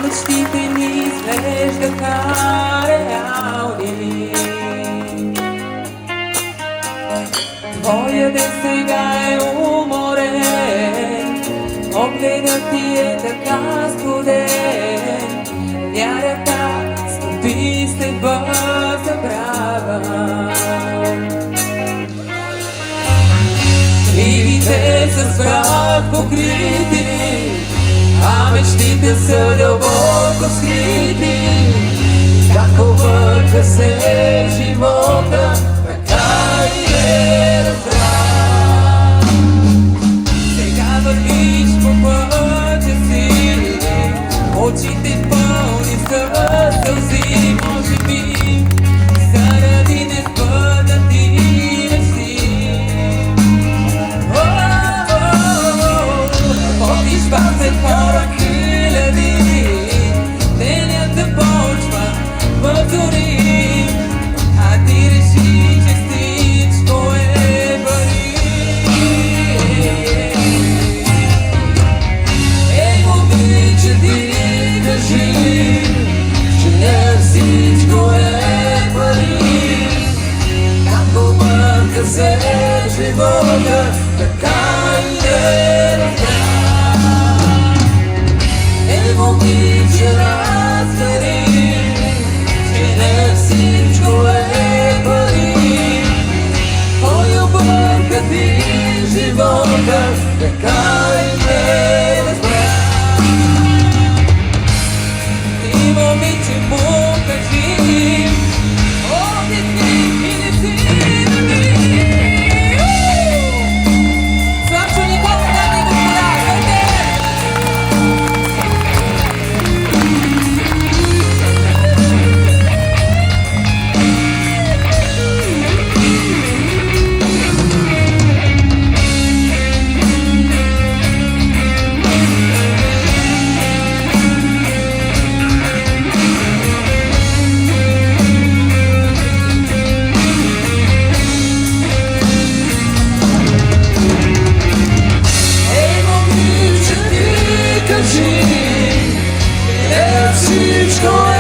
мечтите ни изглеждаха реални. Твоя ден сега е уморен, погледът ти е така студен, вярата стопи се в забрава. Книгите са с прах покрити, а мечтите са дълбоко скрити. Как обърка се живота, така и не разбра. Сега вървиш по пътя си, очите пълни с сълзи, може би заради несбъднати мечти. Ходиш бавен хора хиляди, денят започва в зори, а ти реши, че всичко е пари. Ей, момиче, ти кажи, че не всичко е пари. Как обърка се живота, така и не разбра. Ей, момиче, разбери, че не всичко е пари. Кой обърка ти живота, така и не разбра. Ти, момиче, покажи, обясни и не си да ми. Славчо Никола, дами и господа, дойде! Ей, момиче, ти кажи, че не всичко е